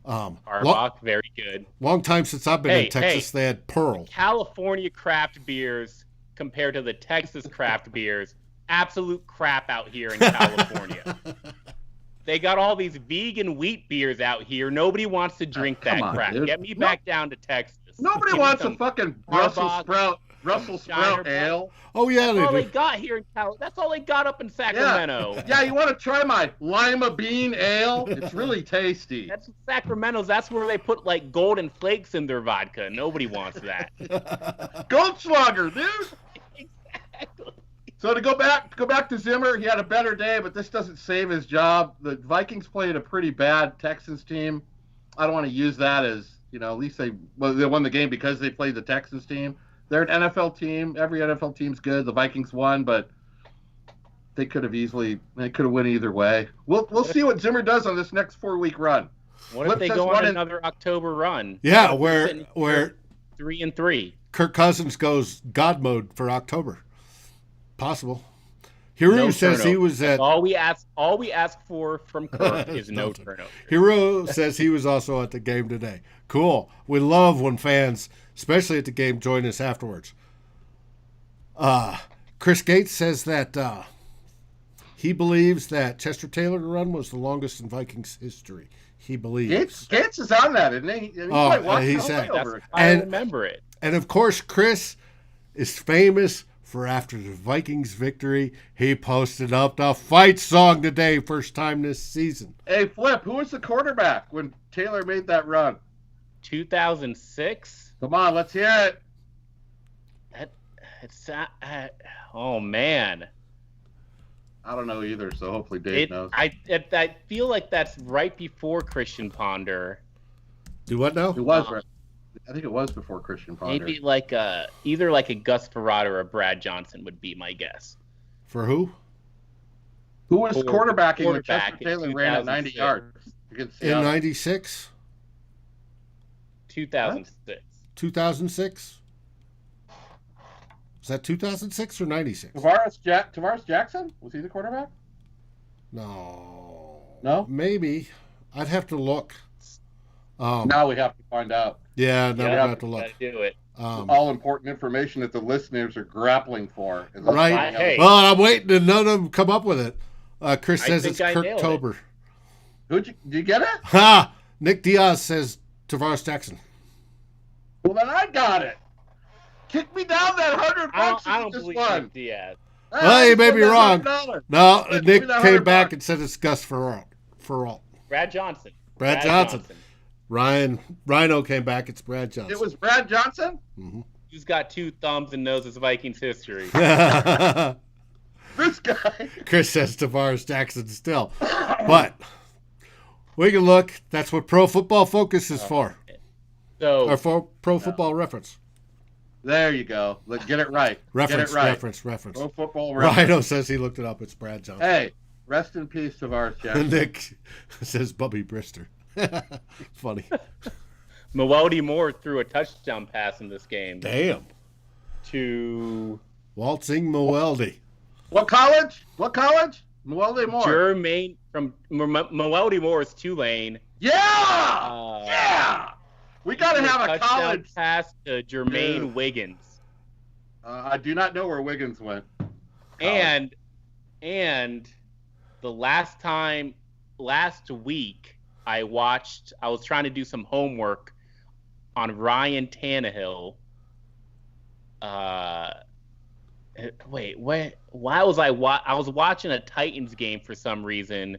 Speaker 2: Arbach, very good.
Speaker 1: Long time since I've been in Texas. They had Pearl.
Speaker 2: California craft beers compared to the Texas craft beers, absolute crap out here in California. They got all these vegan wheat beers out here. Nobody wants to drink that crap.
Speaker 3: Dude.
Speaker 2: Get me back down to Texas.
Speaker 3: Nobody wants a fucking Brussels sprout ale.
Speaker 1: Oh yeah,
Speaker 2: That's all
Speaker 1: they
Speaker 2: they
Speaker 1: do.
Speaker 2: got here in California. That's all they got up in Sacramento.
Speaker 3: Yeah, you want to try my lima bean ale? It's really tasty.
Speaker 2: That's Sacramento's. That's where they put like golden flakes in their vodka. Nobody wants that.
Speaker 3: Goldschlager, dude.
Speaker 2: Exactly.
Speaker 3: So to go back to Zimmer, he had a better day, but this doesn't save his job. The Vikings played a pretty bad Texans team. I don't want to use that as, at least they won the game because they played the Texans team. They're an NFL team. Every NFL team's good. The Vikings won, but they could have won either way. We'll see what Zimmer does on this next 4-week run.
Speaker 2: What if they go on another October run?
Speaker 1: Yeah, where
Speaker 2: 3-3.
Speaker 1: Kirk Cousins goes God mode for October. Possible. Hiru says
Speaker 2: turnover.
Speaker 1: he was at.
Speaker 2: All we ask for from Kirk is no turnover.
Speaker 1: Hiru says he was also at the game today. Cool. We love when fans, especially at the game, join us afterwards. Chris Gates says that he believes that Chester Taylor run was the longest in Vikings history. He believes.
Speaker 3: Gates is on that, isn't he?
Speaker 1: He said.
Speaker 2: I remember it.
Speaker 1: And of course, Chris is famous for after the Vikings victory, he posted up the fight song today, first time this season.
Speaker 3: Hey, Flip, who was the quarterback when Taylor made that run?
Speaker 2: 2006?
Speaker 3: Come on, let's hear it.
Speaker 2: Oh, man.
Speaker 3: I don't know either, so hopefully Dave knows.
Speaker 2: I feel like that's right before Christian Ponder.
Speaker 1: Do what now?
Speaker 3: It was right. I think it was before Christian Ponder.
Speaker 2: Maybe like either like a Gus Ferrata or a Brad Johnson would be my guess.
Speaker 1: For who?
Speaker 3: Who was quarterbacking when Chester
Speaker 2: in
Speaker 3: Taylor ran at 90 yards against
Speaker 1: In
Speaker 3: Seattle?
Speaker 1: 96?
Speaker 2: 2006.
Speaker 1: 2006? Was that 2006 or 96?
Speaker 3: Tavares Jackson? Was he the quarterback?
Speaker 1: No.
Speaker 3: No?
Speaker 1: Maybe. I'd have to look.
Speaker 3: Now we have to find out.
Speaker 1: Yeah, now we have to look.
Speaker 2: Do it.
Speaker 3: All important information that the listeners are grappling for.
Speaker 1: Right.
Speaker 2: Hey.
Speaker 1: Well, I'm waiting and none of them come up with it. Chris says it's Kirktober.
Speaker 3: Did you get it?
Speaker 1: Ha! Nick Diaz says Tavares Jackson.
Speaker 3: Well, then I got it. Kick me down that $100
Speaker 2: I don't
Speaker 3: this
Speaker 2: believe
Speaker 3: one.
Speaker 2: Nick Diaz.
Speaker 1: Well, you may be wrong.
Speaker 3: $100.
Speaker 1: No,
Speaker 3: Give
Speaker 1: Nick
Speaker 3: me that
Speaker 1: came
Speaker 3: $100.
Speaker 1: back and said it's Gus Ferrall.
Speaker 2: Brad Johnson.
Speaker 1: Brad Johnson. Rhino came back. It's Brad Johnson.
Speaker 3: It was Brad Johnson?
Speaker 1: Mm-hmm.
Speaker 2: Who's got 2 thumbs and knows his Vikings history?
Speaker 3: This guy.
Speaker 1: Chris says Tavares Jackson still. But we can look. That's what Pro Football Focus is for.
Speaker 2: So,
Speaker 1: Or for Pro Football Reference.
Speaker 3: There you go. Let's get it right.
Speaker 1: Reference.
Speaker 3: Pro Football Reference.
Speaker 1: Rhino says he looked it up. It's Brad Johnson.
Speaker 3: Hey, rest in peace, Tavares Jackson.
Speaker 1: Nick says Bubby Brister. Funny.
Speaker 2: Mwelde Moore threw a touchdown pass in this game.
Speaker 1: Damn.
Speaker 2: To
Speaker 1: Waltzing Mwelde.
Speaker 3: What college? Mwelde Moore.
Speaker 2: Jermaine from Mwelde Moore's Tulane.
Speaker 3: Yeah! We got to have a college
Speaker 2: pass to Jermaine Wiggins.
Speaker 3: I do not know where Wiggins went.
Speaker 2: College. And the last week I was trying to do some homework on Ryan Tannehill. Wait, why was I was watching a Titans game for some reason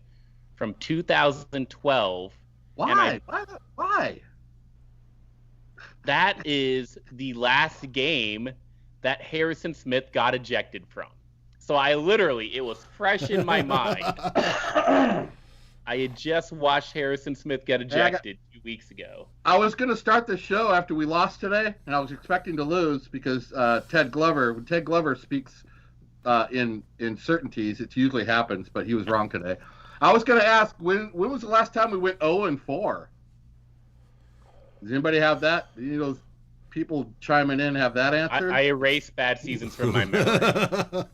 Speaker 2: from 2012.
Speaker 3: Why? Why?
Speaker 2: That is the last game that Harrison Smith got ejected from. So it was fresh in my mind. I had just watched Harrison Smith get ejected 2 weeks ago.
Speaker 3: I was going to start the show after we lost today, and I was expecting to lose because when Ted Glover speaks in certainties, it usually happens, but he was wrong today. I was going to ask, when was the last time we went 0-4? Does anybody have that? You know, people chiming in have that answer?
Speaker 2: I erase bad seasons from my memory.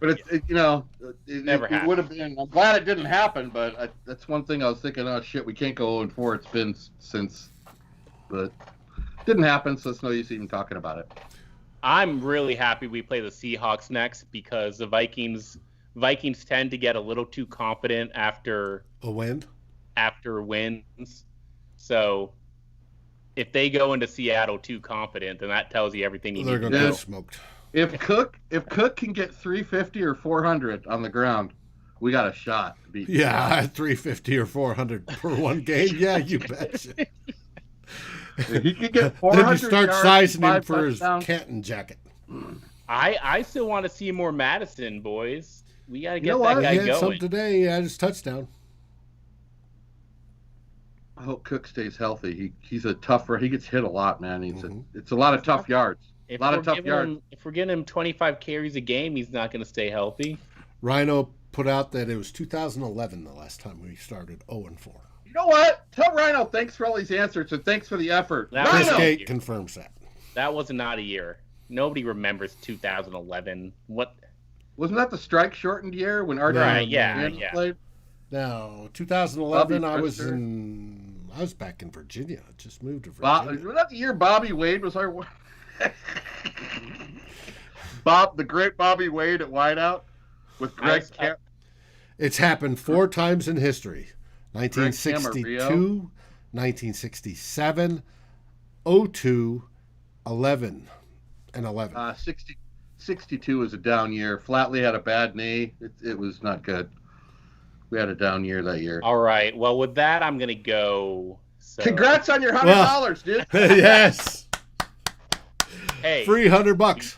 Speaker 3: But it would have been. I'm glad it didn't happen, but that's one thing I was thinking. Oh shit, we can't go 0-4. It's been since, but didn't happen. So it's no use even talking about it.
Speaker 2: I'm really happy we play the Seahawks next because the Vikings tend to get a little too confident after wins. So if they go into Seattle too confident, then that tells you everything you need to know.
Speaker 1: They're going to get smoked.
Speaker 3: If Cook can get 350 or 400 on the ground, we got a shot to beat.
Speaker 1: Yeah, 350 or 400 per one game. Yeah, you betcha.
Speaker 3: If he could get 400
Speaker 1: then you start sizing him for
Speaker 3: touchdowns.
Speaker 1: his Canton jacket.
Speaker 2: I still want to see more Madison, boys. We got to get
Speaker 1: that
Speaker 2: guy
Speaker 1: guy going.
Speaker 2: He had
Speaker 1: some today. He had his touchdown.
Speaker 3: I hope Cook stays healthy. He's a tough. He gets hit a lot, man. It's a lot of tough yards.
Speaker 2: If we're getting him 25 carries a game, he's not going to stay healthy.
Speaker 1: Rhino put out that it was 2011 the last time we started 0-4.
Speaker 3: You know what? Tell Rhino thanks for all these answers and thanks for the effort.
Speaker 1: Chris Gate confirms that.
Speaker 2: That was not a year. Nobody remembers 2011. What?
Speaker 3: Wasn't that the strike shortened year when RJ played?
Speaker 1: No, 2011. I was back in Virginia. I just moved to Virginia.
Speaker 3: Was that the year Bobby Wade was our? The great Bobby Wade at wideout with Greg.
Speaker 1: It's happened 4 times in history: 1962, 1967, 02, 11, and 11.
Speaker 3: 62 was a down year. Flatley had a bad knee. It was not good. We had a down year that year.
Speaker 2: All right. Well, with that, I'm gonna go. So...
Speaker 3: Congrats on your $100, dude.
Speaker 1: Yes.
Speaker 2: Hey,
Speaker 1: free $100.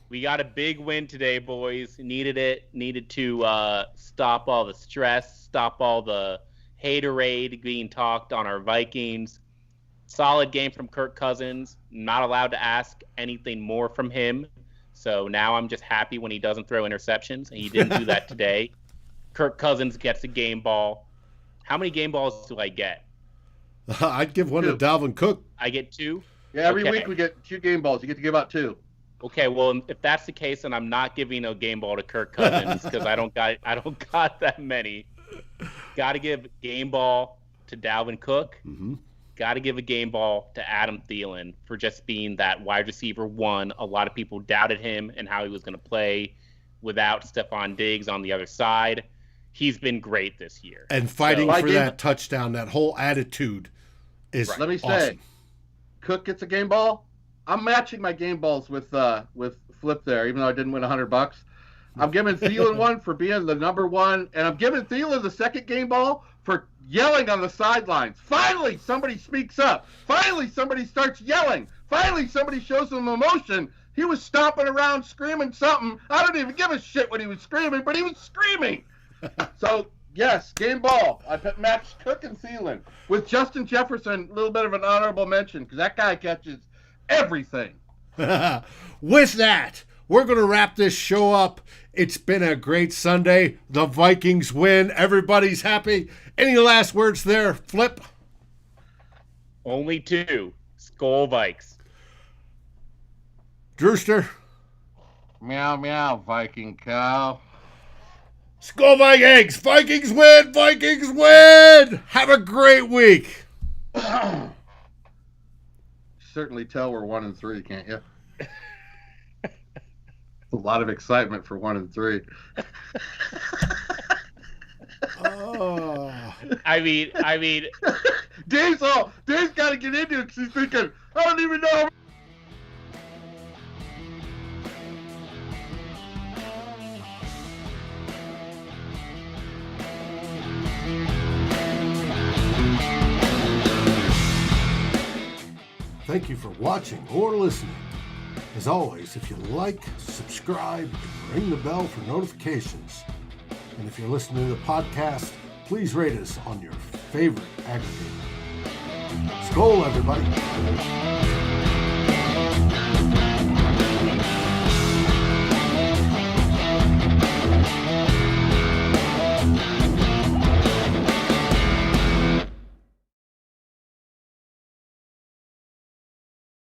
Speaker 2: We got a big win today, boys. Needed it. Needed to stop all the stress, stop all the haterade being talked on our Vikings. Solid game from Kirk Cousins. Not allowed to ask anything more from him. So now I'm just happy when he doesn't throw interceptions, and he didn't do that today. Kirk Cousins gets a game ball. How many game balls do I get?
Speaker 1: I'd give one to Dalvin Cook.
Speaker 2: I get 2?
Speaker 3: Yeah, every week we get 2 game balls. You get to give out 2.
Speaker 2: Okay, well, if that's the case, then I'm not giving a game ball to Kirk Cousins because I don't got that many. Got to give game ball to Dalvin Cook.
Speaker 1: Mm-hmm.
Speaker 2: Got to give a game ball to Adam Thielen for just being that wide receiver 1. A lot of people doubted him and how he was going to play without Stephon Diggs on the other side. He's been great this year.
Speaker 1: And fighting for that touchdown, that whole attitude is
Speaker 3: Let me
Speaker 1: awesome.
Speaker 3: say, Cook gets a game ball. I'm matching my game balls with Flip there, even though I didn't win $100. I'm giving Thielen one for being the number 1, and I'm giving Thielen the second game ball for yelling on the sidelines. Finally, somebody speaks up. Finally, somebody starts yelling. Finally, somebody shows some emotion. He was stomping around screaming something. I don't even give a shit when he was screaming, but he was screaming. So, yes, game ball. I matched Cook and Thielen. With Justin Jefferson, a little bit of an honorable mention, because that guy catches everything.
Speaker 1: With that, we're going to wrap this show up. It's been a great Sunday. The Vikings win. Everybody's happy. Any last words there, Flip?
Speaker 2: Only 2. Skol Vikes.
Speaker 1: Drewster.
Speaker 3: Meow, meow, Viking cow.
Speaker 1: Skol Vikings! Vikings win! Vikings win! Have a great week.
Speaker 3: Certainly tell we're 1-3, can't you? A lot of excitement for 1-3.
Speaker 1: Oh.
Speaker 2: I mean,
Speaker 3: Dave's got to get into it because he's thinking, I don't even know.
Speaker 1: Thank you for watching or listening. As always, if you like, subscribe, and ring the bell for notifications. And if you're listening to the podcast, please rate us on your favorite aggregator. Skol, everybody.